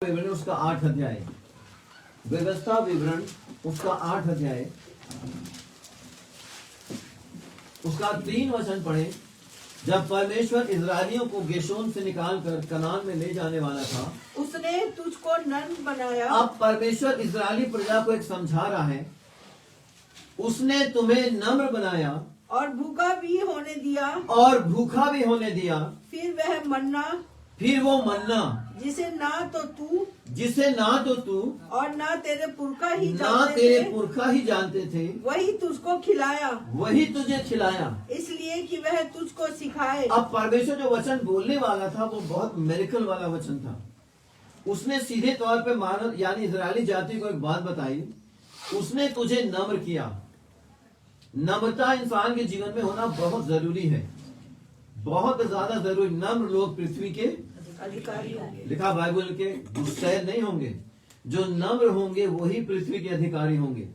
विवरण उसका 8 अध्याय, व्यवस्था विवरण उसका 8 अध्याय, उसका 3 वचन पढ़े। जब परमेश्वर इजरायलियों को गेशोन से निकालकर कनान में ले जाने वाला था, उसने तुझको नर्म बनाया। अब परमेश्वर इजरायली प्रजा को एक समझा रहा है, उसने तुम्हें नम्र बनाया और भूखा भी होने दिया। और भूखा भी होने दिया। फिर वह मन्ना, फिर वो मन्ना जिसे ना तो तू और ना तेरे पुरखा ही जानते थे, वही तुझको खिलाया, वही तुझे खिलाया, इसलिए कि वह तुझको सिखाए। अब परमेश्वर जो वचन बोलने वाला था वो बहुत मिरेकल वाला वचन था। उसने सीधे तौर पे मानव यानी इजरायली जाति को एक बात बताई, उसने तुझे नम्र किया। नम्रता इंसान के जीवन में होना बहुत जरूरी है, बहुत ज्यादा जरूरी। नम्र लोग पृथ्वी के अधिकारी होंगे। लिखा बाइबल के गुस्सैल नहीं होंगे, जो नम्र होंगे वही पृथ्वी के अधिकारी होंगे।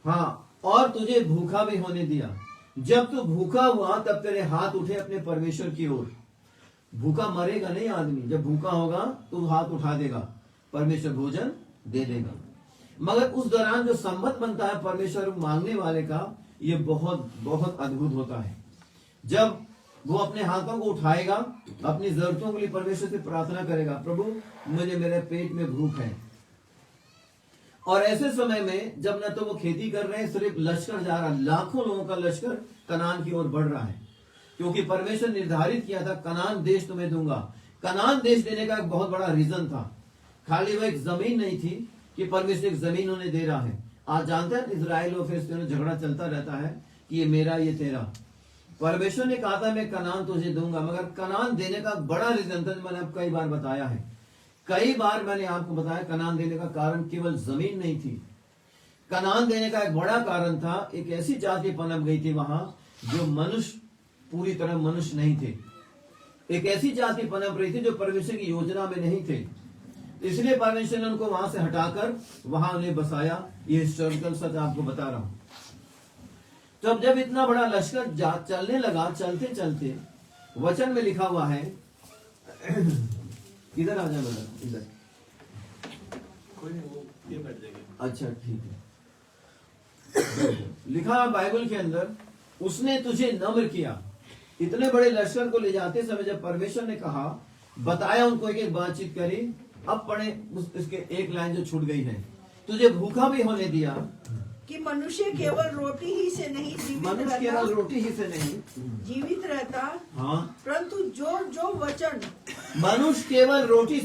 हाँ, और तुझे भूखा भी होने दिया। जब तू भूखा हुआ तब तेरे हाथ उठे अपने परमेश्वर की ओर। भूखा मरेगा नहीं आदमी, जब भूखा होगा तो हाथ उठा देगा, परमेश्वर भोजन दे देगा। मगर उस दौरान जो संबंध बनता है परमेश्वर मांगने वाले का, ये बहुत बहुत अद्भुत होता है। जब वो अपने हाथों को उठाएगा, अपनी जरूरतों के लिए परमेश्वर से प्रार्थना करेगा, प्रभु मुझे मेरे पेट में भूख है। और ऐसे समय में जब न तो वो खेती कर रहे हैं, सिर्फ लश्कर जा रहा, लाखों लोगों का लश्कर कनान की ओर बढ़ रहा है, क्योंकि परमेश्वर निर्धारित किया था कनान देश तुम्हें दूंगा। कनान देश देने का एक बहुत बड़ा रीजन था, खाली वो एक जमीन नहीं थी कि परमेश्वर एक जमीन उन्हें दे रहा है। आज जानते हैं इजराइल और फिलिस्तीन झगड़ा चलता रहता है कि ये मेरा ये तेरा। परमेश्वर ने कहा था मैं कनान तुझे दूंगा, मगर कनान देने का बड़ा रीजन था, मैंने आपको कई बार बताया है। कई बार मैंने आपको बताया कनान देने का कारण केवल जमीन नहीं थी। कनान देने का एक बड़ा कारण था, एक ऐसी जाति पनप गई थी वहां जो मनुष्य पूरी तरह मनुष्य नहीं थे। एक ऐसी जाति पनप रही थी जो परमेश्वर की योजना में नहीं थे, इसलिए परमेश्वर ने उनको वहां से हटाकर वहां उन्हें बसाया। ये हिस्टोरिकल सच आपको बता रहा हूं। तो अब जब इतना बड़ा लश्कर चलने लगा, चलते चलते वचन में लिखा हुआ है, इधर आ जा बेटा, इधर। अच्छा ठीक है। लिखा बाइबल के अंदर, उसने तुझे नम्र किया। इतने बड़े लश्कर को ले जाते समय जब परमेश्वर ने कहा, बताया उनको, एक एक बातचीत करी। अब पढ़े इसके एक लाइन जो छूट गई है, तुझे भूखा भी होने दिया कि मनुष्य केवल रोटी ही से नहीं जीवित रहता, हाँ, परंतु जो वचन, मनुष्य केवल रोटी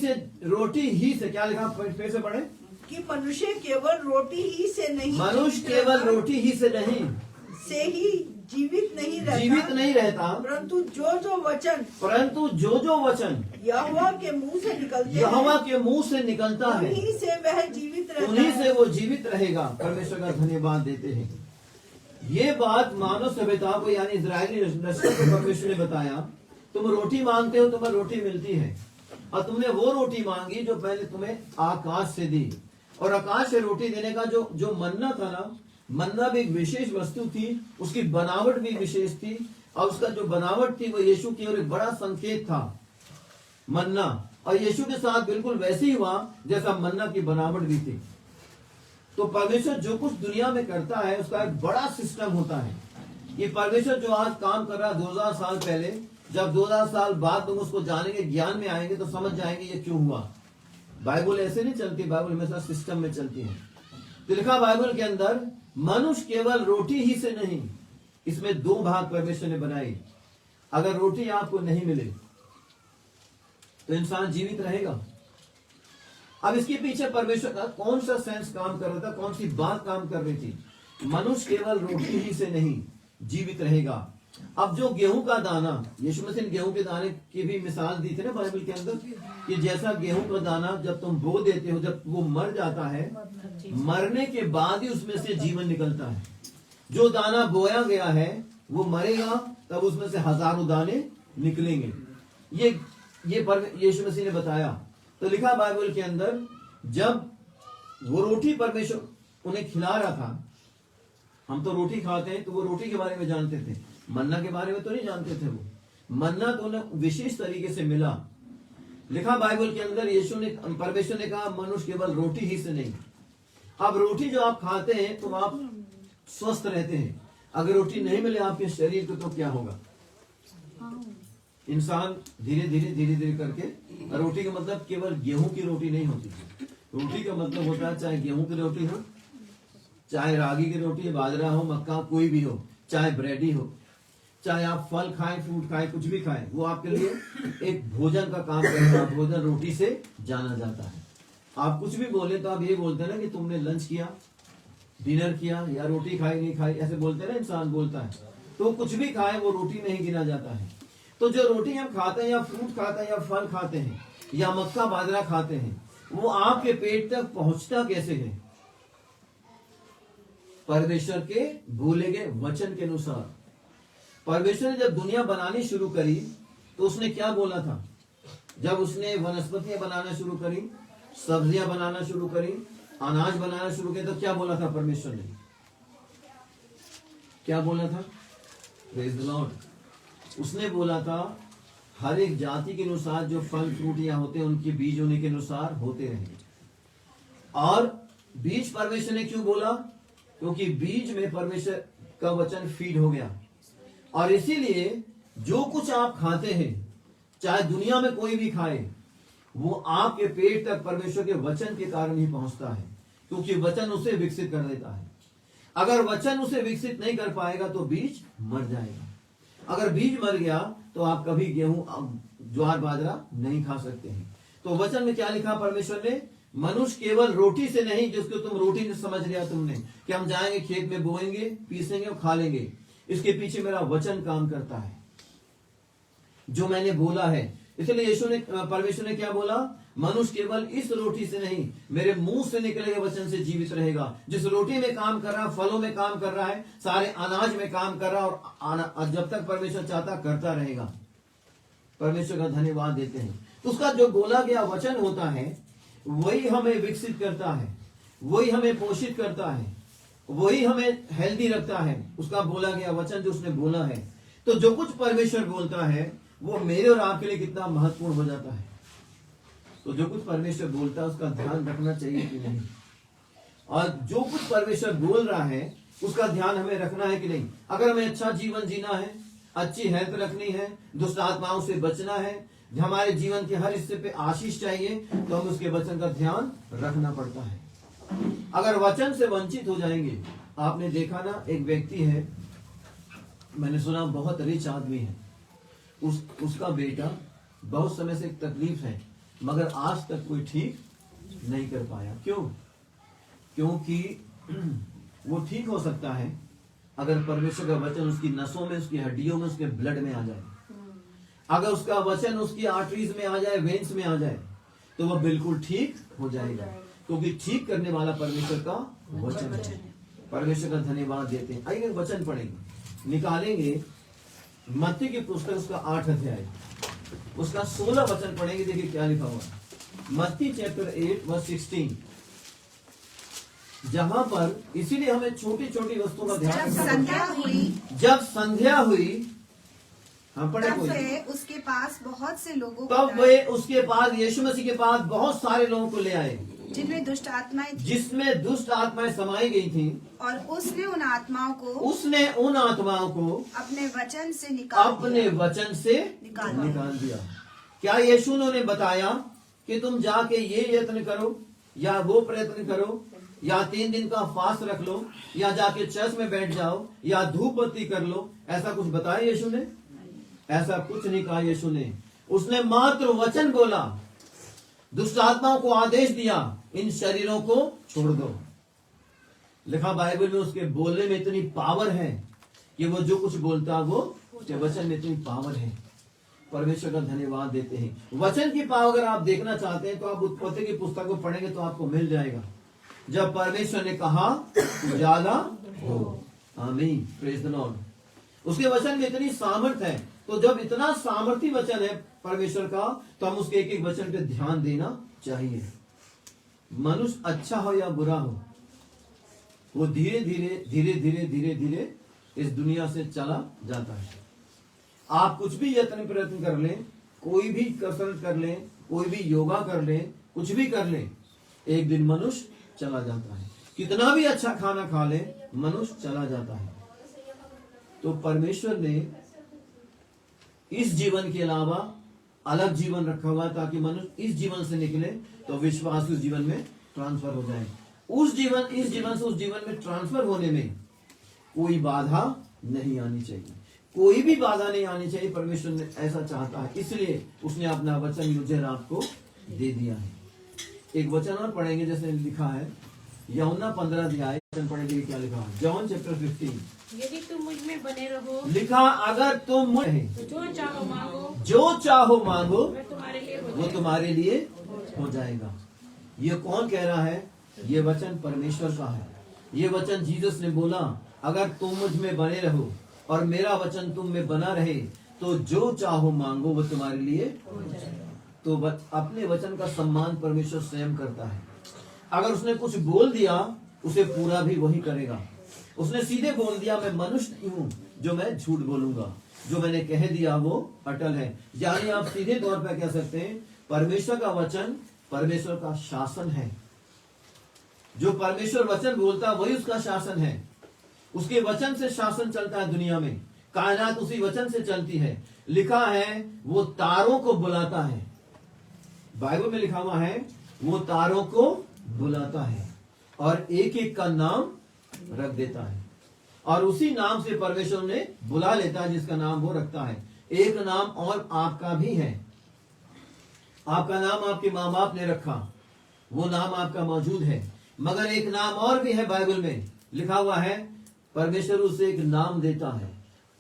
ही से क्या लिखा, फिर से पढ़े, कि मनुष्य केवल रोटी ही से नहीं, मनुष्य केवल रोटी ही से नहीं से ही जीवित नहीं रहता, परंतु जो वचन यहोवा के मुंह से निकलता है, उन्हीं से वह जीवित रहता, उन्हीं से वो जीवित रहेगा। परमेश्वर का धन्यवाद देते हैं। ये बात मानव सभ्यता को यानी इजरायली नस्ल को परमेश्वर ने बताया, तुम रोटी मांगते हो, तुम्हें रोटी मिलती है, और तुमने वो रोटी मांगी जो पहले तुम्हें आकाश से दी। और आकाश से रोटी देने का जो मन्ना था ना, मन्ना भी एक विशेष वस्तु थी, उसकी बनावट भी विशेष थी, और उसका जो बनावट थी वो यीशु की ओर एक बड़ा संकेत था, मन्ना। और यीशु के साथ बिल्कुल वैसे ही हुआ जैसा मन्ना की बनावट भी थी। तो परमेश्वर जो कुछ दुनिया में करता है उसका एक बड़ा सिस्टम होता है। ये परमेश्वर जो आज काम कर रहा है 2000 साल पहले, जब 2000 साल बाद तुम उसको जानेंगे, ज्ञान में आएंगे तो समझ जाएंगे ये क्यों हुआ। बाइबल ऐसे नहीं चलती, बाइबल हमेशा सिस्टम में चलती है। तो लिखा बाइबल के अंदर, मनुष्य केवल रोटी ही से नहीं। इसमें 2 भाग परमेश्वर ने बनाए। अगर रोटी आपको नहीं मिले तो इंसान जीवित रहेगा। अब इसके पीछे परमेश्वर का कौन सा सेंस काम कर रहा था, कौन सी बात काम कर रही थी? मनुष्य केवल रोटी ही से नहीं जीवित रहेगा। अब जो गेहूं का दाना, यीशु मसीह ने गेहूं के दाने की भी मिसाल दी थी ना बाइबल के अंदर, कि जैसा गेहूं का दाना जब तुम बो देते हो, जब वो मर जाता है, मरने के बाद ही उसमें से जीवन निकलता है। जो दाना बोया गया है वो मरेगा, तब उसमें से हजारों दाने निकलेंगे। ये यीशु मसीह ने बताया। तो लिखा बाइबल के अंदर, जब वो रोटी परमेश्वर उन्हें खिला रहा था, हम तो रोटी खाते हैं तो वो रोटी के बारे में जानते थे, मन्ना के बारे में तो नहीं जानते थे। वो मन्ना तो उन्हें विशेष तरीके से मिला। लिखा बाइबल के अंदर, यीशु ने, परमेश्वर ने कहा मनुष्य केवल रोटी ही से नहीं। अब रोटी जो आप खाते हैं तो आप स्वस्थ रहते हैं। अगर रोटी नहीं मिले आपके शरीर को तो क्या होगा? इंसान धीरे धीरे करके, रोटी का मतलब केवल गेहूं की रोटी नहीं होती। रोटी का मतलब होता है चाहे गेहूं की रोटी हो, चाहे रागी की रोटी, बाजरा हो, मक्का, कोई भी हो, चाहे ब्रेड ही हो, चाहे आप फल खाएं, फ्रूट खाएं, कुछ भी खाएं, वो आपके लिए एक भोजन का काम करता है। भोजन रोटी से जाना जाता है। आप कुछ भी बोले तो आप ये बोलते हैं ना कि तुमने लंच किया, डिनर किया, या रोटी खाई नहीं खाई, ऐसे बोलते हैं ना, इंसान बोलता है। तो कुछ भी खाए वो रोटी में ही गिना जाता है। तो जो रोटी हम खाते हैं, या फ्रूट खाते हैं, या फल खाते हैं, या मक्का बाजरा खाते हैं, वो आपके पेट तक पहुंचता कैसे है? परमेश्वर के बोले गए वचन के अनुसार। परमेश्वर ने जब दुनिया बनानी शुरू करी तो उसने क्या बोला था? जब उसने वनस्पतियां बनाना शुरू करी, सब्जियां बनाना शुरू करी, अनाज बनाना शुरू किया, तो क्या बोला था परमेश्वर ने? क्या बोला था? Praise the Lord. उसने बोला था हर एक जाति के अनुसार जो फल फ्रूट या होते हैं उनके बीज होने के अनुसार होते रहेंगे। और बीज परमेश्वर ने क्यों बोला? क्योंकि बीज में परमेश्वर का वचन फीड हो गया। और इसीलिए जो कुछ आप खाते हैं, चाहे दुनिया में कोई भी खाए, वो आपके पेट तक परमेश्वर के वचन के कारण ही पहुंचता है, क्योंकि वचन उसे विकसित कर देता है। अगर वचन उसे विकसित नहीं कर पाएगा तो बीज मर जाएगा। अगर बीज मर गया तो आप कभी गेहूं, ज्वार, बाजरा नहीं खा सकते हैं। तो वचन में क्या लिखा परमेश्वर ने? मनुष्य केवल रोटी से नहीं, जिसको तुम रोटी नहीं समझ लिया तुमने, कि हम जाएंगे खेत में, बोएंगे, पीसेंगे और खा लेंगे। इसके पीछे मेरा वचन काम करता है जो मैंने बोला है। इसलिए यीशु ने, परमेश्वर ने क्या बोला? मनुष्य केवल इस रोटी से नहीं, मेरे मुंह से निकले वचन से जीवित रहेगा। जिस रोटी में काम कर रहा है, फलों में काम कर रहा है, सारे अनाज में काम कर रहा है, और जब तक परमेश्वर चाहता करता रहेगा। परमेश्वर का धन्यवाद देते हैं। तो उसका जो बोला गया वचन होता है वही हमें विकसित करता है, वही हमें पोषित करता है, वही हमें हेल्दी रखता है। उसका बोला गया वचन जो उसने बोला है। तो जो कुछ परमेश्वर बोलता है वो मेरे और आपके लिए कितना महत्वपूर्ण हो जाता है। तो जो कुछ परमेश्वर बोलता है उसका ध्यान रखना चाहिए कि नहीं, और जो कुछ परमेश्वर बोल रहा है उसका ध्यान हमें रखना है कि नहीं। अगर हमें अच्छा जीवन जीना है, अच्छी हेल्थ रखनी है, दुष्ट आत्माओं से बचना है, हमारे जीवन के हर हिस्से पे आशीष चाहिए, तो हमें उसके वचन का ध्यान रखना पड़ता है। अगर वचन से वंचित हो जाएंगे, आपने देखा ना, एक व्यक्ति है, मैंने सुना बहुत रिच आदमी है, उसका बेटा बहुत समय से तकलीफ है, मगर आज तक कोई ठीक नहीं कर पाया। क्यों? क्योंकि वो ठीक हो सकता है अगर परमेश्वर का वचन उसकी नसों में, उसकी हड्डियों में, उसके ब्लड में आ जाए। अगर उसका वचन उसकी आर्टरीज में आ जाए, वेन्स में आ जाए, तो वह बिल्कुल ठीक हो जाएगा, क्योंकि ठीक करने वाला परमेश्वर का वचन है। परमेश्वर का धन्यवाद देते हैं। आइए वचन पढ़ेंगे, निकालेंगे मत्ती की पुस्तक, उसका 8 अध्याय, उसका 16 वचन पढ़ेंगे। देखिए क्या लिखा हुआ है, मत्ती चैप्टर 8 वर्स 16, जहां पर, इसीलिए हमें छोटी छोटी वस्तुओं का ध्यान जब संध्या हुई, जब संध्या हुई, हम पढ़े, तब वे उसके पास बहुत से लोगों को तब वे उसके पास, यीशु मसीह के पास बहुत सारे लोगों को ले आए जिनमें दुष्ट आत्माएं थीं, जिसमें दुष्ट आत्माएं समाई गई थी, और उसने उन आत्माओं को अपने वचन से निकाल दिया। क्या यीशु ने उन्हें बताया कि तुम जाके ये यत्न करो या वो प्रयत्न करो, या 3 दिन का फास्ट रख लो, या जाके चर्च में बैठ जाओ, या धूप बत्ती कर लो? ऐसा कुछ बताया यीशु ने? ऐसा कुछ नहीं कहा यीशु ने। उसने मात्र वचन बोला, दुष्ट आत्माओं को आदेश दिया, इन शरीरों को छोड़ दो। लिखा बाइबल में, उसके बोलने में इतनी पावर है कि वो जो कुछ बोलता है वो उसके वचन में इतनी पावर है। परमेश्वर का धन्यवाद देते हैं। वचन की पावर अगर आप देखना चाहते हैं तो आप उत्पत्ति की पुस्तक को पढ़ेंगे तो आपको मिल जाएगा। जब परमेश्वर ने कहा ज्यादा हो, आमीन, प्रेज द लॉर्ड। उसके वचन में इतनी सामर्थ है। तो जब इतना सामर्थी वचन है परमेश्वर का, तो हम उसके एक एक वचन पे ध्यान देना चाहिए। मनुष्य अच्छा हो या बुरा हो, वो धीरे धीरे इस दुनिया से चला जाता है। आप कुछ भी यत्न प्रयत्न कर लें, कोई भी कसरत कर लें, कोई भी योगा कर ले, कुछ भी कर ले, एक दिन मनुष्य चला जाता है। कितना भी अच्छा खाना खा ले, मनुष्य चला जाता है। तो परमेश्वर ने इस जीवन के अलावा अलग जीवन रखा हुआ ताकि मनुष्य इस जीवन से निकले तो विश्वास उस जीवन में ट्रांसफर हो जाए। इस जीवन से उस जीवन में ट्रांसफर होने में कोई बाधा नहीं आनी चाहिए, कोई भी बाधा नहीं आनी चाहिए। परमेश्वर ने ऐसा चाहता है, इसलिए उसने अपना वचन मुझे रात को दे दिया है। एक वचन और पढ़ेंगे, जैसे लिखा है यूहन्ना 15 अध्याय, वचन पढ़ेंगे क्या लिखा है। जॉन चैप्टर 15, यदि तुम मुझ में बने रहो, लिखा अगर तुम मुझ में तो जो चाहो मांगो, जो चाहो मांगो मैं तुम्हारे लिए हो वो जाएगा। तुम्हारे लिए हो जाएगा। ये कौन कह रहा है? ये वचन परमेश्वर का है। ये वचन जीसस ने बोला, अगर तुम मुझ में बने रहो और मेरा वचन तुम में बना रहे तो जो चाहो मांगो वो तुम्हारे लिए हो जाएगा। तो अपने वचन का सम्मान परमेश्वर स्वयं करता है। अगर उसने कुछ बोल दिया उसे पूरा भी वही करेगा। उसने सीधे बोल दिया, मैं मनुष्य नहीं हूं जो मैं झूठ बोलूंगा, जो मैंने कह दिया वो अटल है। यानी आप सीधे तौर पर कह सकते हैं परमेश्वर का वचन परमेश्वर का शासन है। जो परमेश्वर वचन बोलता है वही उसका शासन है। उसके वचन से शासन चलता है दुनिया में, कायनात उसी वचन से चलती है। लिखा है वो तारों को बुलाता है, बाइबल में लिखा हुआ है वो तारों को बुलाता है और एक एक का नाम रख देता है, और उसी नाम से परमेश्वर ने बुला लेता है जिसका नाम वो रखता है। एक नाम और आपका भी है। आपका नाम आपके माँ बाप ने रखा, वो नाम आपका मौजूद है, मगर एक नाम और भी है। बाइबल में लिखा हुआ है परमेश्वर उसे एक नाम देता है,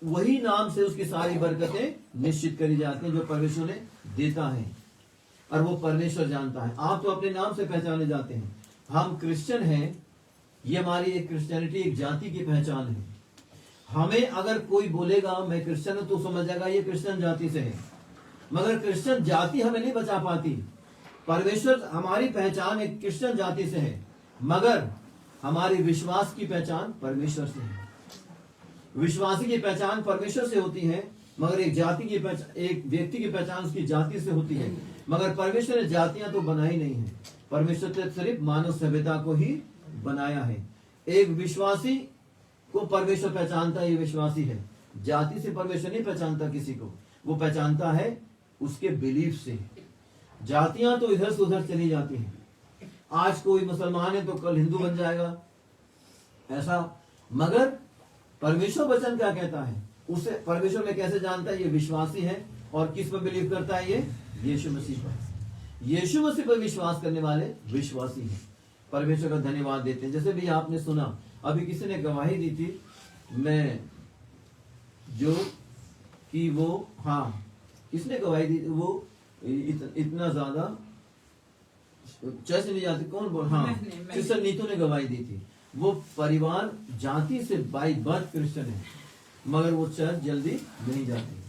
वही नाम से उसकी सारी बरकतें निश्चित करी जाती हैं जो परमेश्वर ने देता है, और वो परमेश्वर जानता है। आप तो अपने नाम से पहचाने जाते हैं। हम क्रिश्चियन हैं, ये हमारी एक क्रिश्चियनिटी, एक जाति की पहचान है। हमें अगर कोई बोलेगा मैं क्रिश्चियन हूं तो समझ जाएगा ये क्रिश्चियन जाति से है, मगर क्रिश्चियन जाति हमें नहीं बचा पाती। परमेश्वर, हमारी पहचान एक क्रिश्चियन जाति से है, मगर हमारी विश्वास की पहचान परमेश्वर से है। विश्वासी की पहचान परमेश्वर से होती है, मगर एक जाति की पहचान, एक व्यक्ति की पहचान उसकी जाति से होती है। मगर परमेश्वर ने जातियां तो बनाई नहीं है, परमेश्वर ने सिर्फ मानव सभ्यता को ही बनाया है। एक विश्वासी को परमेश्वर पहचानता है, ये विश्वासी है। जाति से परमेश्वर नहीं पहचानता किसी को, वो पहचानता है उसके बिलीफ से। जातियां तो इधर से उधर चली जाती हैं। आज कोई मुसलमान है तो कल हिंदू बन जाएगा, ऐसा। मगर परमेश्वर वचन क्या कहता है, उसे परमेश्वर में कैसे जानता है? ये विश्वासी है। और किस पर बिलीव करता है? ये यीशु मसीह पर। यीशु मसीह पर विश्वास करने वाले विश्वासी हैं। परमेश्वर का धन्यवाद देते हैं। जैसे भी आपने सुना, अभी किसी ने गवाही दी थी, मैं जो कि वो, हाँ, किसने गवाही दी? वो इतना ज्यादा चर्च नहीं जाती, कौन बोल, हाँ, सिस्टर नीतू ने गवाही दी थी। वो परिवार जाति से बाई बर्थ क्रिश्चियन है, मगर वो चर्च जल्दी नहीं जाती।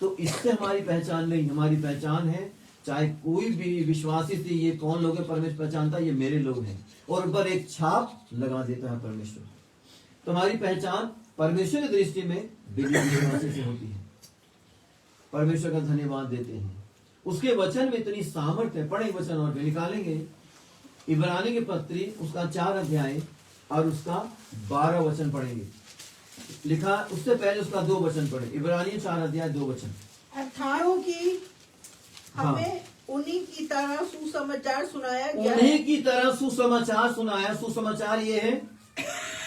तो इससे हमारी पहचान नहीं, हमारी पहचान है चाहे कोई भी विश्वासी थी, ये कौन लोग है परमेश्वर पहचानता, ये मेरे लोग हैं, और ऊपर एक छाप लगा देता है परमेश्वर। तो हमारी पहचान परमेश्वर की दृष्टि में बिल्कुल विश्वासी से होती है। परमेश्वर का धन्यवाद देते हैं। उसके वचन में इतनी सामर्थ्य है। पढ़े वचन और निकालेंगे, इब्रानी की पत्री उसका 4 अध्याय और उसका 12 वचन पढ़ेंगे। लिखा, उससे पहले उसका 2 वचन पढ़े। इब्रानी 4 अध्याय 2 वचन। अर्थारों की हमें हाँ। उन्हीं की तरह सुसमाचार सुनाया गया है। उन्हीं की तरह सुसमाचार सुनाया। सुसमाचार ये है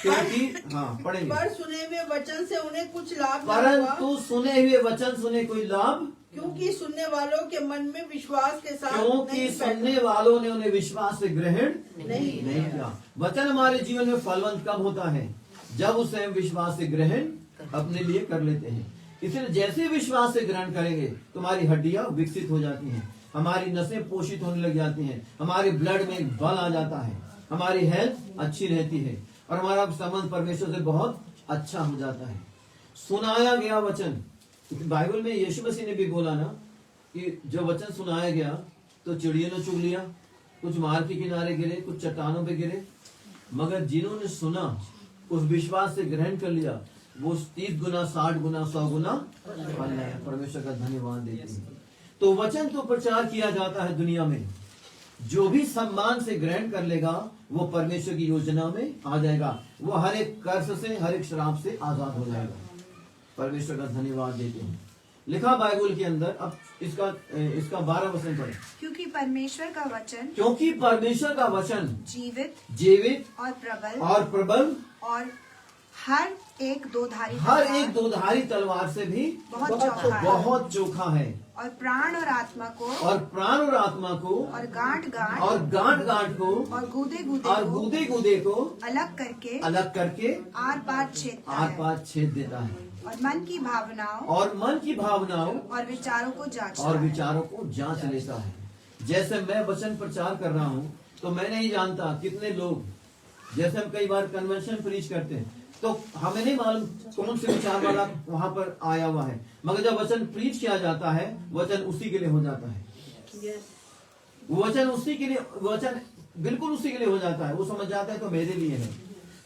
क्योंकि, हाँ, पढ़ेंगे। पर सुने हुए वचन से उन्हें कुछ लाभ न हुआ, परंतु सुने हुए वचन सुने कोई लाभ, क्योंकि सुनने वालों के मन में विश्वास के साथ क्योंकि नहीं सुनने बैठा। वालों ने उन्हें विश्वास से ग्रहण नहीं किया। वचन हमारे जीवन में फलवंत कब होता है? जब उसे हम विश्वास से ग्रहण अपने लिए कर लेते हैं। इसलिए जैसे विश्वास से ग्रहण करेंगे तुम्हारी हड्डियां विकसित हो जाती हैं, हमारी नसें पोषित होने लग जाती हैं, हमारे ब्लड में बल आ जाता है, हमारी हेल्थ अच्छी रहती है, और हमारा संबंध परमेश्वर से बहुत अच्छा हो जाता है। सुनाया गया वचन, बाइबल में यीशु मसीह ने भी बोला ना कि जो वचन सुनाया गया तो चिड़ियों ने चुग लिया, कुछ मार्ग के किनारे गिरे, कुछ चट्टानों पे गिरे, मगर जिन्होंने सुना उस विश्वास से ग्रहण कर लिया, वो 30 गुना 60 गुना 100 गुना फल लाया। परमेश्वर का धन्यवाद देते हैं। तो वचन तो प्रचार किया जाता है दुनिया में। जो भी सम्मान से ग्रहण कर लेगा वो परमेश्वर की योजना में आ जाएगा, वो हर एक कर्ज से, हर एक श्राप से आजाद हो जाएगा। परमेश्वर का धन्यवाद देते हैं। लिखा बाइबल के अंदर, अब इसका 12 वचन पढ़े। क्योंकि परमेश्वर का वचन क्योंकि परमेश्वर का वचन जीवित और प्रबल और हर एक दोधारी तलवार से भी बहुत चोखा है, और प्राण और आत्मा को और गांठ गांठ को और गूदे गूदे को अलग करके आर पार छेद देता है, और मन की भावनाओं और विचारों को जांच लेता है। जैसे मैं वचन प्रचार कर रहा हूँ तो मैं नहीं जानता कितने लोग, जैसे हम कई बार कन्वेंशन प्रीच करते हैं तो हमें नहीं मालूम कौन से विचार वाला वहां पर आया हुआ है, मगर जब वचन प्रीच किया जाता है वचन उसी के लिए हो जाता है। वचन बिल्कुल उसी के लिए हो जाता है। वो समझ जाता है तो मेरे लिए है।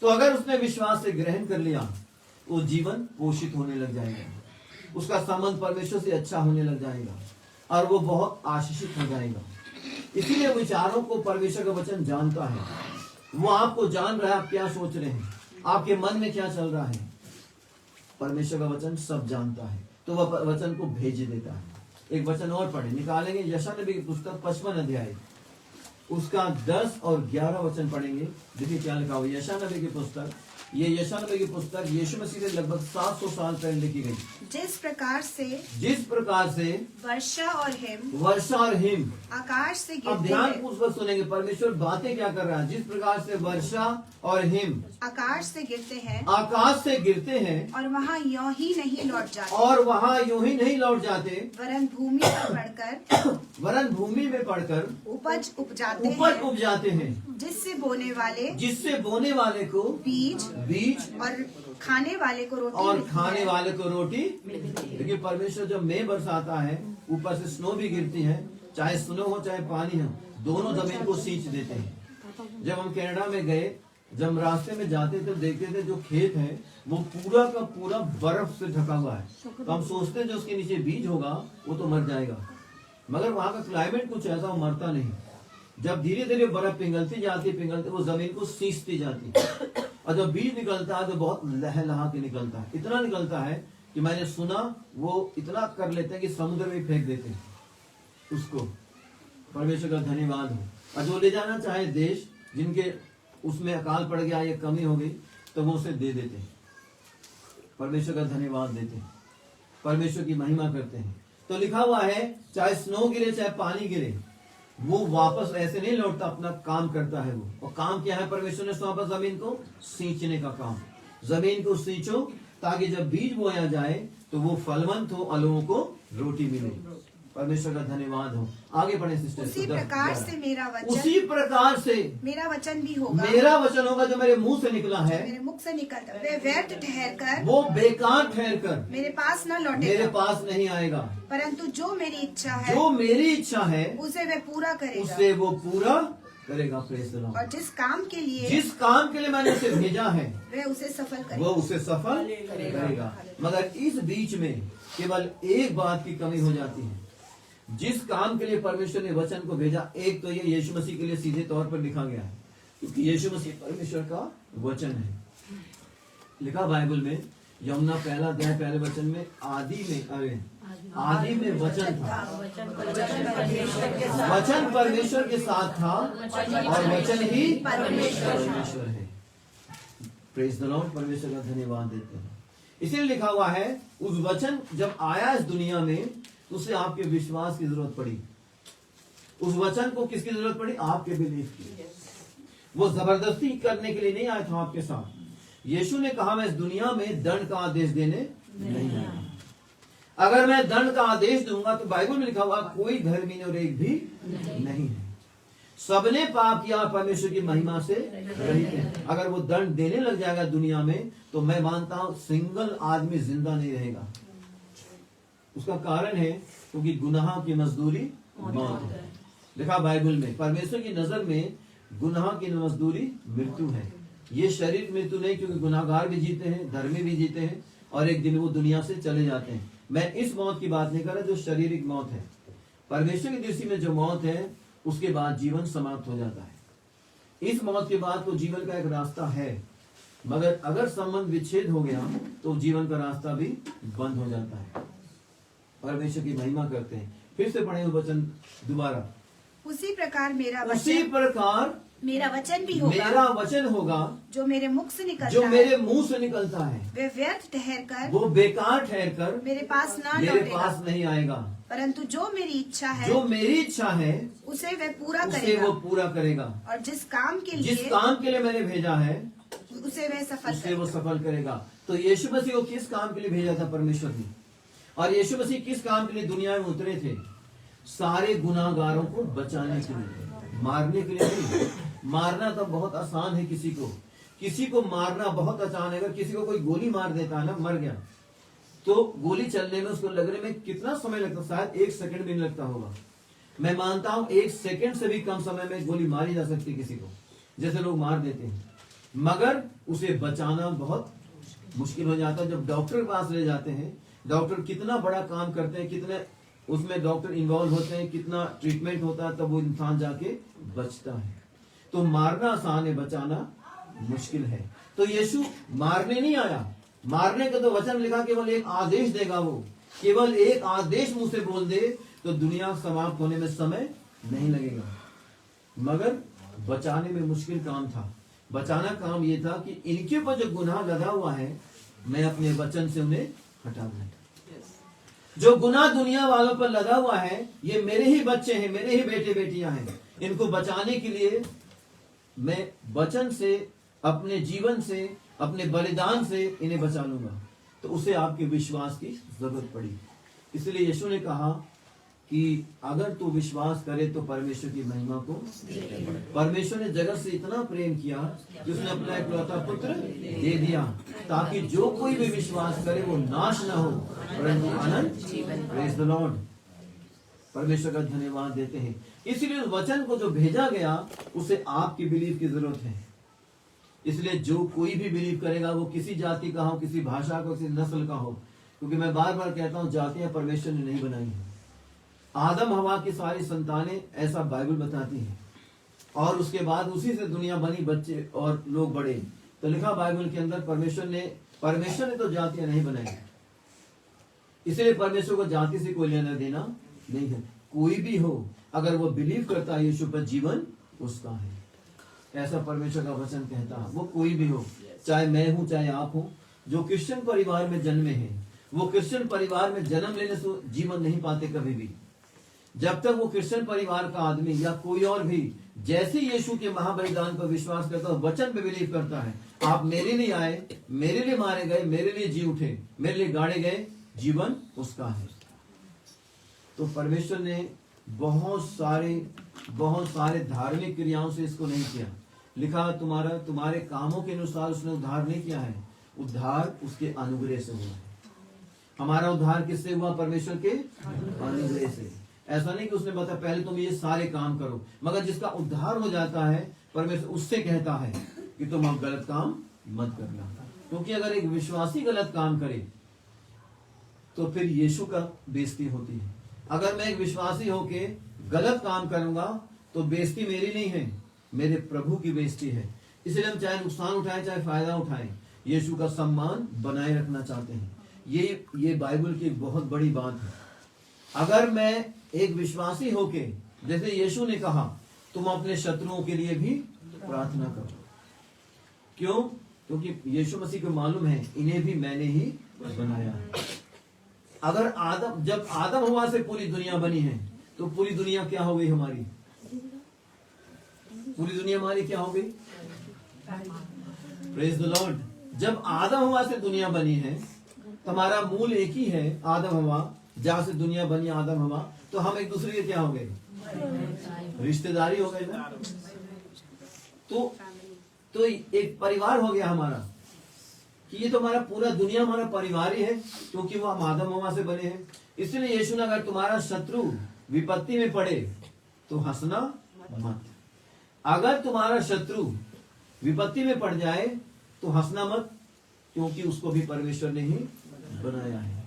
तो अगर उसने विश्वास से ग्रहण कर लिया वो जीवन पोषित होने लग जाएगा, उसका संबंध परमेश्वर से अच्छा होने लग जाएगा और वो बहुत आशीषित हो जाएगा। इसीलिए विचारों को परमेश्वर का वचन जानता है। वो आपको जान रहा है, आप क्या सोच रहे हैं, आपके मन में क्या चल रहा है। परमेश्वर का वचन सब जानता है, तो वह वचन को भेज देता है। एक वचन और पढ़े, निकालेंगे यशायाह नबी की पुस्तक 55 अध्याय, उसका 10 और 11 वचन पढ़ेंगे। देखिए क्या लिखा हुआ यशायाह नबी की पुस्तक। ये यशायाह नबी की पुस्तक यीशु मसीह से लगभग 700 साल पहले लिखी गई। जिस प्रकार से वर्षा और हिम आकाश से गिरते हैं। अब ध्यान पूर्वक सुनेंगे परमेश्वर बातें क्या कर रहा है। जिस प्रकार से वर्षा और हिम आकाश से गिरते हैं और वहाँ यूं ही नहीं लौट जाते वरन भूमि में पड़कर उपज उपजाते हैं, जिससे बोने वाले को बीज और खाने वाले को रोटी देखिए परमेश्वर जब मेघ बरसाता है, ऊपर से स्नो भी गिरती है, चाहे स्नो हो चाहे पानी हो, दोनों जमीन को सींच देते हैं। जब हम कनाडा में गए, जब रास्ते में जाते थे देखते थे जो खेत है वो पूरा का पूरा बर्फ से ढका हुआ है। तो हम सोचते हैं जो उसके नीचे बीज होगा वो तो मर जाएगा, मगर वहां का क्लाइमेट कुछ ऐसा, वो मरता नहीं। जब धीरे धीरे बर्फ पिघलती जाती वो जमीन को सींचती जाती और जब बीज निकलता है तो बहुत लहलहा के निकलता है। इतना निकलता है कि मैंने सुना वो इतना कर लेते हैं कि समुद्र में फेंक देते हैं उसको। परमेश्वर का धन्यवाद हो। और जो ले जाना चाहे देश, जिनके उसमें अकाल पड़ गया, ये कमी हो गई, तो वो उसे दे देते हैं। परमेश्वर का धन्यवाद देते हैं, परमेश्वर की महिमा करते हैं। तो लिखा हुआ है चाहे स्नो गिरे चाहे पानी गिरे, वो वापस ऐसे नहीं लौटता, अपना काम करता है वो। और काम क्या है परमेश्वर ने वापस जमीन को सींचने का काम। जमीन को सींचो ताकि जब बीज बोया जाए तो वो फलवंत हो और लोगों को रोटी मिले। परमेश्वर का धन्यवाद हो। आगे बढ़े सिस्टर। उसी प्रकार से मेरा वचन भी होगा, मेरा वचन होगा जो मेरे मुंह से निकला है, मेरे मुख से निकलता वे व्यर्थ ठहरकर, वो बेकार ठहरकर मेरे पास न लौटेगा, मेरे पास नहीं आएगा, परंतु जो मेरी इच्छा है उसे वे पूरा करेगा। Praise the Lord. और जिस काम के लिए मैंने उसे भेजा है वह उसे सफल करेगा। मगर इस बीच में केवल एक बात की कमी हो जाती है। जिस काम के लिए परमेश्वर ने वचन को भेजा, एक तो ये यीशु मसीह के लिए सीधे तौर पर लिखा गया है, क्योंकि यीशु मसीह परमेश्वर का वचन है। लिखा बाइबल में यमुना 1 अध्याय 1 वचन में आदि में वचन था, वचन परमेश्वर के साथ था और वचन ही परमेश्वर है। Praise the Lord. परमेश्वर का धन्यवाद देते हैं। इसलिए लिखा हुआ है उस वचन जब आया इस दुनिया में तो उसे आपके विश्वास की जरूरत पड़ी। उस वचन को किसकी जरूरत पड़ी? आपके बिलीफ की। वो जबरदस्ती करने के लिए नहीं आया था आपके साथ। यीशु ने कहा मैं इस दुनिया में दंड का आदेश देने नहीं आया। अगर मैं दंड का आदेश दूंगा तो बाइबल में लिखा हुआ कोई धर्मी और एक भी नहीं है, सबने पाप किया, परमेश्वर की महिमा से रहित है। अगर वो दंड देने लग जाएगा दुनिया में तो मैं मानता हूं सिंगल आदमी जिंदा नहीं रहेगा। उसका कारण है क्योंकि गुनाह की मजदूरी मौत है। लिखा बाइबल में परमेश्वर की नजर में गुनाह की मजदूरी मृत्यु है। ये शरीर मृत्यु नहीं, क्योंकि गुनाहगार भी जीते हैं, धर्मी भी जीते हैं और एक दिन वो दुनिया से चले जाते हैं। मैं इस मौत की बात नहीं कर रहा जो शारीरिक मौत है। परमेश्वर की दृष्टि में जो मौत है उसके बाद जीवन समाप्त हो जाता है। इस मौत के बाद तो जीवन का एक रास्ता है, मगर अगर संबंध विच्छेद हो गया तो जीवन का रास्ता भी बंद हो जाता है। परमेश्वर की महिमा करते हैं। फिर से पढ़े वचन दोबारा। उसी प्रकार मेरा वचन होगा जो मेरे मुख से निकलता जो मेरे मुंह से निकलता है, वे व्यर्थ ठहरकर, वो बेकार ठहरकर मेरे पास नहीं आएगा, परंतु जो मेरी इच्छा है उसे वे पूरा करेगा। और जिस काम के लिए मैंने भेजा है उसे वो सफल करेगा। तो यीशु मसीह को किस काम के लिए भेजा था परमेश्वर ने? और यीशु मसीह किस काम के लिए दुनिया में उतरे थे? सारे गुनाहगारों को बचाने के लिए, मारने के लिए नहीं। मारना तो बहुत आसान है, किसी को मारना बहुत आसान है। अगर किसी को कोई गोली मार देता है ना, मर गया, तो गोली चलने में उसको लगने में कितना समय लगता? शायद 1 सेकंड भी नहीं लगता होगा। मैं मानता हूं 1 सेकंड से भी कम समय में गोली मारी जा सकती है किसी को, जैसे लोग मार देते हैं। मगर उसे बचाना बहुत मुश्किल हो जाता है। जब डॉक्टर के पास ले जाते हैं, डॉक्टर कितना बड़ा काम करते हैं, कितने उसमें डॉक्टर इन्वॉल्व होते हैं, कितना ट्रीटमेंट होता है, तब वो इंसान जाके बचता है। तो मारना आसान है, बचाना मुश्किल है। तो यीशु मारने नहीं आया। मारने का तो वचन लिखा केवल एक आदेश देगा, वो केवल एक आदेश मुंह से बोल दे तो दुनिया समाप्त होने में समय नहीं लगेगा। मगर बचाने में मुश्किल काम था। बचाना काम ये था कि इनके ऊपर जो गुनाह लगा हुआ है, मैं अपने वचन से उन्हें हटा दूं। जो गुनाह दुनिया वालों पर लगा हुआ है, ये मेरे ही बच्चे हैं, मेरे ही बेटे बेटियां हैं। इनको बचाने के लिए मैं वचन से, अपने जीवन से, अपने बलिदान से इन्हें बचा लूंगा। तो उसे आपके विश्वास की जरूरत पड़ी। इसलिए यीशु ने कहा कि अगर तू विश्वास करे तो परमेश्वर की महिमा को। परमेश्वर ने जगत से इतना प्रेम किया कि उसने अपना इकलौता पुत्र दे दिया, ताकि जो कोई भी विश्वास करे वो नाश ना हो परंतु अनंत जीवन। Praise the Lord. परमेश्वर का धन्यवाद देते हैं। इसलिए उस वचन को जो भेजा गया, उसे आपकी बिलीव की जरूरत है। इसलिए जो कोई भी बिलीव करेगा, वो किसी जाति का हो, किसी भाषा का, किसी नस्ल का हो, क्योंकि मैं बार बार कहता हूं जातियां परमेश्वर ने नहीं बनाई है। आदम हवा की सारी संतानें, ऐसा बाइबल बताती है। और उसके बाद उसी से दुनिया बनी, बच्चे और लोग बड़े। तो लिखा बाइबल के अंदर परमेश्वर ने तो जातियां नहीं बनाई। इसलिए परमेश्वर को जाति से कोई लेना देना नहीं है। कोई भी हो, अगर वो बिलीव करता है यीशु पर, जीवन उसका है। ऐसा परमेश्वर का वचन कहता है। वो कोई भी हो, चाहे मैं हूं, चाहे आप हो, जो क्रिश्चियन परिवार में जन्मे हैं, वो क्रिश्चियन परिवार में जन्म लेने से जीवन नहीं पाते कभी भी। जब तक वो क्रिश्चियन परिवार का आदमी या कोई और भी जैसे यीशु के महाबलिदान पर विश्वास करता है, वचन पे बिलीव करता है, आप मेरे लिए आए, मेरे लिए मारे गए, मेरे लिए जी उठे, मेरे लिए गाड़े गए, जीवन उसका है। तो परमेश्वर ने बहुत सारे धार्मिक क्रियाओं से इसको नहीं किया। लिखा तुम्हारे कामों के अनुसार उसने उद्धार नहीं किया है। उद्धार उसके अनुग्रह से हुआ है। हमारा उद्धार किससे हुआ? परमेश्वर के अनुग्रह से। ऐसा नहीं कि उसने बताया पहले तुम ये सारे काम करो, मगर जिसका उद्धार हो जाता है, परमेश्वर उससे कहता है कि तुम अब गलत काम मत करना। क्योंकि अगर एक विश्वासी गलत काम करे तो फिर यीशु का बेइज्जती होती है। अगर मैं एक विश्वासी होके गलत काम करूंगा तो बेइज्जती मेरी नहीं है, मेरे प्रभु की बेइज्जती है। इसलिए हम चाहे नुकसान उठाएं, चाहे फायदा उठाएं, यीशु का सम्मान बनाए रखना चाहते हैं। ये बाइबल की एक बहुत बड़ी बात है। अगर मैं एक विश्वासी होके, जैसे यीशु ने कहा, तुम अपने शत्रुओं के लिए भी प्रार्थना करो। क्यों? क्योंकि यीशु मसीह को मालूम है इन्हें भी मैंने ही बनाया है। अगर जब आदम हवा से पूरी दुनिया बनी है, तो पूरी दुनिया क्या हो गई हमारी? पूरी दुनिया हमारी क्या हो गई? Praise the Lord. जब आदम हवा से दुनिया बनी है, तो हमारा मूल एक ही है, आदम हवा, जहां से दुनिया बनी आदम हवा। तो हम एक दूसरे के क्या हो गए? रिश्तेदारी हो गए ना। तो एक परिवार हो गया हमारा, कि ये तो हमारा पूरा दुनिया हमारा परिवार ही है, क्योंकि वो हम आदम हवा से बने हैं। इसलिए यीशु ने अगर तुम्हारा शत्रु विपत्ति में पड़े तो हंसना मत। अगर तुम्हारा शत्रु विपत्ति में पड़ जाए तो हंसना मत, क्योंकि उसको भी परमेश्वर ने ही बनाया है।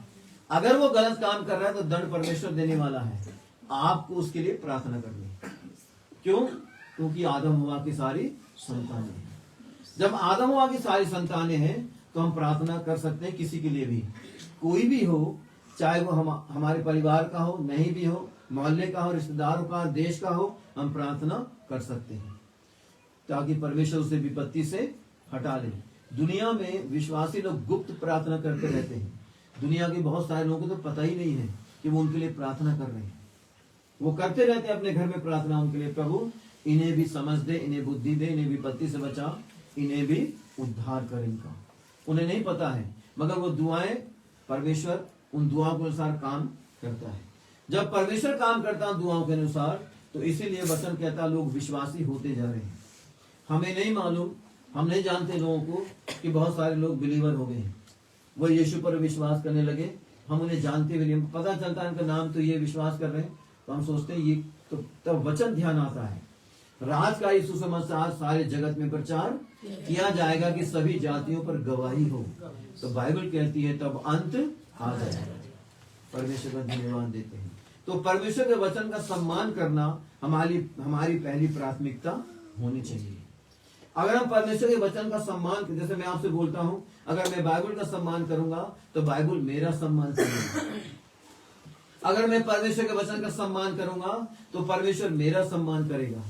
अगर वो गलत काम कर रहा है तो दंड परमेश्वर देने वाला है। आपको उसके लिए प्रार्थना करनी है। क्यों? क्योंकि आदम हवा की सारी संतानें हैं। जब आदम हवा की सारी संतानें हैं तो हम प्रार्थना कर सकते हैं किसी के लिए भी, कोई भी हो, चाहे वो हमारे परिवार का हो, नहीं भी हो, मोहल्ले का हो, रिश्तेदारों का, देश का हो, हम प्रार्थना कर सकते हैं ताकि परमेश्वर उसे विपत्ति से हटा ले। दुनिया में विश्वासी लोग गुप्त प्रार्थना करते रहते हैं। दुनिया के बहुत सारे लोगों को तो पता ही नहीं है कि वो उनके लिए प्रार्थना कर रहे हैं। वो करते रहते हैं अपने घर में प्रार्थना उनके लिए, प्रभु इन्हें भी समझ दे, इन्हें बुद्धि दे, इन्हें विपत्ति से बचा, इन्हें भी उद्धार कर इनका। उन्हें नहीं पता है, मगर वो दुआएं, परमेश्वर उन दुआओं के अनुसार काम करता है। जब परमेश्वर काम करता है दुआओं के अनुसार, तो इसीलिए वचन कहता है लोग विश्वासी होते जा रहे हैं। हमें नहीं मालूम, हम नहीं जानते लोगों को कि बहुत सारे लोग बिलीवर हो गए हैं, वो यीशु पर विश्वास करने लगे। हम उन्हें जानते हुए नहीं, पता चलता है उनका नाम तो ये विश्वास कर रहे हैं, तो हम सोचते हैं ये तो तब वचन ध्यान आता है, राज का यीशु समाचार सारे जगत में प्रचार किया जाएगा कि सभी जातियों पर गवाही हो। तो बाइबल कहती है तब अंत आ जाएगा। परमेश्वर का धन्यवाद देते हैं। तो परमेश्वर के वचन का सम्मान करना हमारी पहली प्राथमिकता होनी चाहिए। अगर हम परमेश्वर के वचन का सम्मान, जैसे मैं आपसे बोलता हूं, अगर मैं बाइबल का सम्मान करूंगा तो बाइबल मेरा सम्मान करेगा। अगर मैं परमेश्वर के वचन का सम्मान करूंगा तो परमेश्वर मेरा सम्मान करेगा।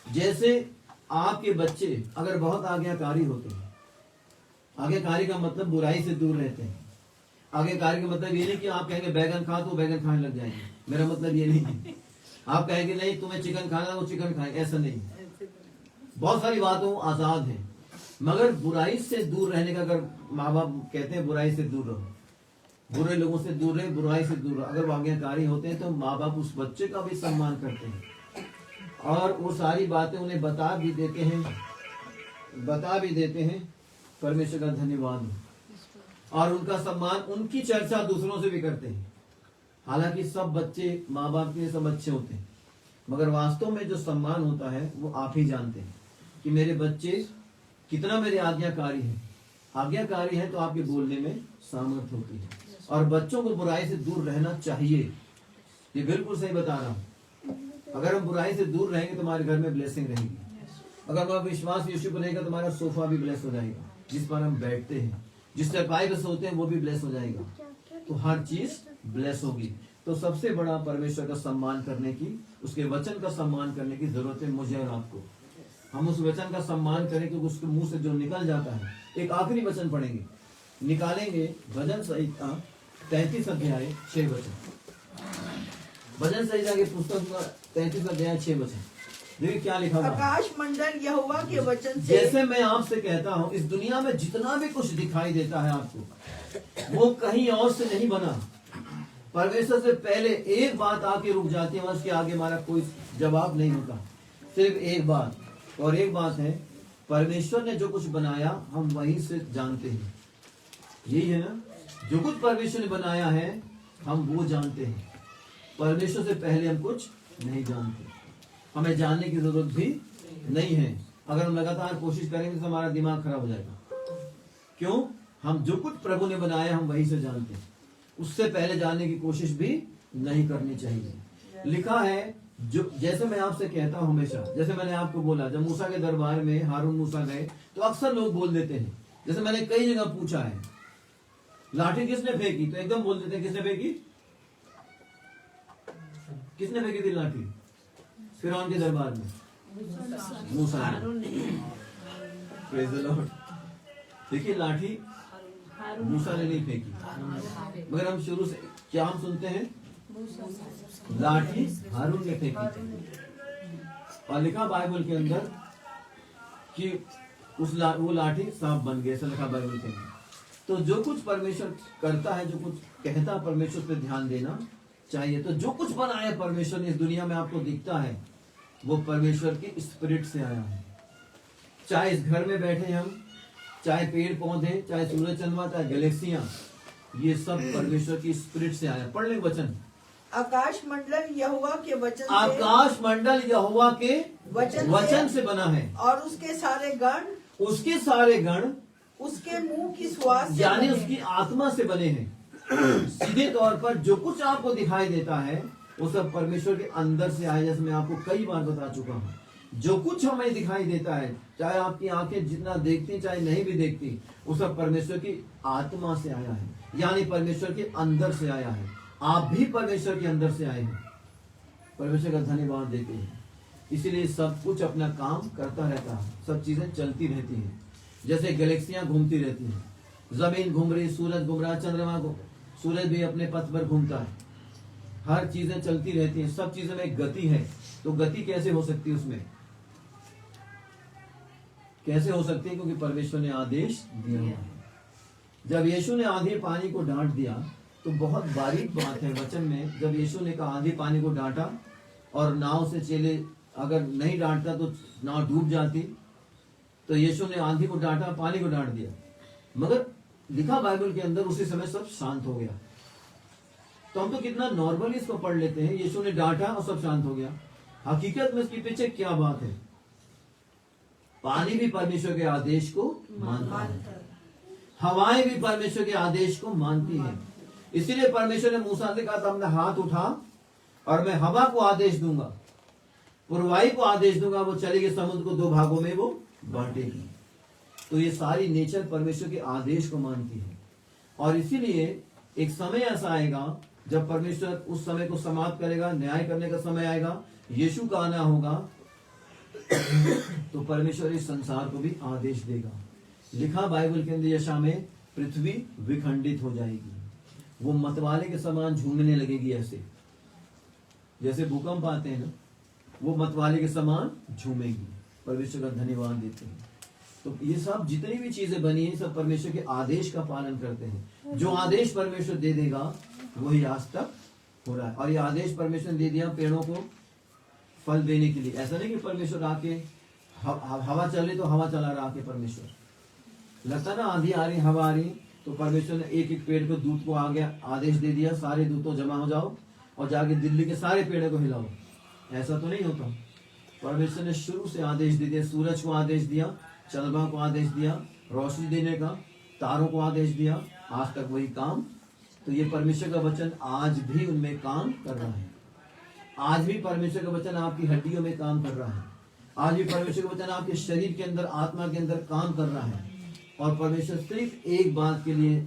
जैसे आपके बच्चे अगर बहुत आज्ञाकारी होते हैं, आज्ञाकारी का मतलब बुराई से दूर रहते हैं। आज्ञाकारी का मतलब ये नहीं कि आप कहेंगे बैगन खा तो बैगन खाने लग जाएंगे, मेरा मतलब ये नहीं है। आप कहेंगे नहीं तुम्हें चिकन खाना, वो चिकन खाएंगे, ऐसा नहीं। बहुत सारी बातों आजाद है, मगर बुराई से दूर रहने का, अगर माँ बाप कहते हैं बुराई से दूर रहो, बुरे लोगों से दूर रहे, बुराई से दूर रहो, अगर वो आज्ञाकारी होते हैं तो माँ बाप उस बच्चे का भी सम्मान करते हैं और वो सारी बातें उन्हें बता भी देते हैं। परमेश्वर का धन्यवाद हो। और उनका सम्मान, उनकी चर्चा दूसरों से भी करते हैं। हालांकि सब बच्चे माँ बाप के सब अच्छे होते हैं, मगर वास्तव में जो सम्मान होता है वो आप ही जानते हैं कि मेरे बच्चे कितना मेरे आज्ञाकारी हैं। आज्ञाकारी है तो आपके बोलने में सामर्थ्य होती है। और बच्चों को बुराई से दूर रहना चाहिए, ये बिल्कुल सही बता रहा हूँ। अगर हम बुराई से दूर रहेंगे तो हमारे घर में ब्लेसिंग रहेगी। अगर हमारा विश्वास यीशु पर रहेगा तो हमारा सोफा भी ब्लेस हो जाएगा, जिस पर हम बैठते हैं, जिस चरपाई पर सोते हैं वो भी ब्लेस हो जाएगा। तो हर चीज ब्लेस होगी। तो सबसे बड़ा परमेश्वर का सम्मान करने की, उसके वचन का सम्मान करने की जरूरत है मुझे और आपको। हम उस वचन का सम्मान करें क्योंकि उसके मुंह से जो निकल जाता है। एक आखिरी वचन पढ़ेंगे, निकालेंगे भजन संहिता 33 अध्याय 6 वचन। भजन संहिता की पुस्तक 33 अध्याय 6 वचन। देखिए क्या लिखा हुआ है। आकाश मंडल यहोवा के वचन से, जैसे मैं आपसे कहता हूँ, इस दुनिया में जितना भी कुछ दिखाई देता है आपको, वो कहीं और से नहीं बना। परमेश्वर से पहले एक बात आके रुक जाती है, उसके आगे हमारा कोई जवाब नहीं होता। सिर्फ एक बात, और एक बात है, परमेश्वर ने जो कुछ बनाया हम वहीं से जानते हैं। यही है ना, जो कुछ परमेश्वर ने बनाया है हम वो जानते हैं। परमेश्वर से पहले हम कुछ नहीं जानते, हमें जानने की जरूरत भी नहीं है। अगर हम लगातार कोशिश करेंगे तो हमारा दिमाग खराब हो जाएगा। क्यों? हम जो कुछ प्रभु ने बनाया हम वहीं से जानते हैं, उससे पहले जानने की कोशिश भी नहीं करनी चाहिए। लिखा है, जो जैसे मैं आपसे कहता हूं हमेशा, जैसे मैंने आपको बोला, जब मूसा के दरबार में हारून मूसा गए तो अक्सर लोग बोल देते हैं, जैसे मैंने कई जगह पूछा है, लाठी किसने फेंकी, तो एकदम बोल देते हैं किसने फेंकी, किसने फेंकी थी लाठी फिरौन के दरबार में? मूसा ने। Praise the Lord. देखिए लाठी मूसा ने नहीं फेंकी, मगर हम शुरू से क्या हम सुनते हैं, लाठी हारून ने फेंकी थी। और लिखा बाइबल के अंदर कि वो लाठी सांप बन गया, ऐसा लिखा बाइबल के अंदर। तो जो कुछ परमेश्वर करता है, जो कुछ कहता है, परमेश्वर पे ध्यान देना चाहिए। तो जो कुछ बनाया परमेश्वर ने इस दुनिया में आपको दिखता है वो परमेश्वर की स्पिरिट से आया है। चाहे इस घर में बैठे हम, चाहे पेड़ पौधे, चाहे सूरज चंद्रमा, चाहे गैलेक्सियां, ये सब परमेश्वर की स्पिरिट से आया। पढ़ लें वचन। आकाश मंडल यहोवा के वचन से, आकाश मंडल यहोवा के वचन से बना है, और उसके सारे गण उसके मुंह की श्वास से, यानी उसकी आत्मा से बने हैं। सीधे तौर पर जो कुछ आपको दिखाई देता है वो सब परमेश्वर के अंदर से आए। जैसे मैं आपको कई बार बता चुका हूँ, जो कुछ हमें दिखाई देता है, चाहे आपकी आंखें जितना देखती चाहे नहीं भी देखती, वो सब परमेश्वर की आत्मा से आया है, यानी परमेश्वर के अंदर से आया है। आप भी परमेश्वर के अंदर से आए हैं। परमेश्वर का धन्यवाद देते हैं। इसीलिए सब कुछ अपना काम करता रहता है, सब चीजें चलती रहती हैं। जैसे गैलेक्सियां घूमती रहती हैं, जमीन घूम रही, सूरज घूम रहा, चंद्रमा घूम, सूरज भी अपने पथ पर घूमता है। हर चीजें चलती रहती हैं, सब चीजों में गति है। तो गति कैसे हो सकती है उसमें? कैसे हो सकती है? क्योंकि परमेश्वर ने आदेश दिया है। जब यीशु ने आंधी पानी को डांट दिया, तो बहुत बारीक बात है वचन में। जब यीशु ने कहा आंधी पानी को डांटा, और नाव से चले, अगर नहीं डांटता तो नाव डूब जाती, तो यीशु ने आंधी को डांटा, पानी को डांट दिया। मगर लिखा बाइबल के अंदर उसी समय सब शांत हो गया। तो हम तो कितना नॉर्मली इसको पढ़ लेते हैं, यीशु ने डांटा और सब शांत हो गया। हकीकत में इसके पीछे क्या बात है? पानी भी परमेश्वर के आदेश को मानता है, हवाएं भी परमेश्वर के आदेश को मानती हैं। इसीलिए परमेश्वर ने मूसा से कहा था, अपना हाथ उठा और मैं हवा को आदेश दूंगा, पुरवाई को आदेश दूंगा, वो चलेगी, समुद्र को दो भागों में वो बांटेगी। तो ये सारी नेचर परमेश्वर के आदेश को मानती है। और इसीलिए एक समय ऐसा आएगा जब परमेश्वर उस समय को समाप्त करेगा, न्याय करने का समय आएगा, यीशु का आना होगा, तो परमेश्वर इस संसार को भी आदेश देगा। लिखा बाइबल के अंदर यशा में, पृथ्वी विखंडित हो जाएगी, वो मतवाले के समान झूमने लगेगी। ऐसे जैसे भूकंप आते हैं ना, वो मतवाले के समान झूमेगी। परमेश्वर का धन्यवाद देते हैं। तो ये सब जितनी भी चीजें बनी है, सब परमेश्वर के आदेश का पालन करते हैं। जो आदेश परमेश्वर दे देगा वही आज तक हो रहा है। और ये आदेश परमेश्वर ने दे दिया पेड़ों को फल देने के लिए। ऐसा नहीं कि परमेश्वर आके हवा चल रही तो हवा चला रहा आके परमेश्वर, लगता ना आंधी आ रही, हवा आ रही, तो परमेश्वर ने एक एक पेड़ को, दूत को आ गया, आदेश दे दिया, सारे दूतों जमा हो जाओ और जाके दिल्ली के सारे पेड़ों को हिलाओ। ऐसा तो नहीं होता। परमेश्वर ने शुरू से आदेश दे दिया। सूरज को आदेश दिया, चंद्रमा को आदेश दिया रोशनी देने का, तारों को आदेश दिया, आज तक वही काम। तो ये परमेश्वर का वचन आज भी उनमें काम कर रहा है। आज भी परमेश्वर का वचन आपकी हड्डियों में काम कर रहा है। आज भी परमेश्वर का वचन आपके शरीर के अंदर, आत्मा के अंदर काम कर रहा है। और परमेश्वर सिर्फ एक बात के लिए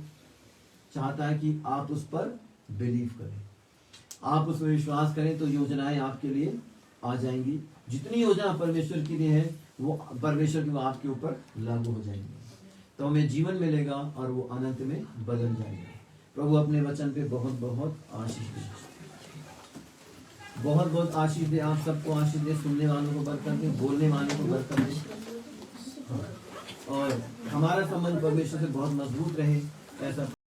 चाहता है कि आप उस पर बिलीव करें, आप उसमें विश्वास करें, तो योजनाएं आपके लिए आ जाएंगी। जितनी योजना परमेश्वर की लिए है, वो परमेश्वर की वो आपके ऊपर लागू हो जाएंगी। तो हमें जीवन मिलेगा और वो अनंत में बदल जाएगा। प्रभु अपने वचन पे बहुत बहुत आशीष दे, बहुत बहुत आशीष दे। आप सबको आशीष दे, सुनने वालों को बरकत दे, बोलने वालों को बरकत दे, और हमारा संबंध परमेश्वर से बहुत मजबूत रहे। ऐसा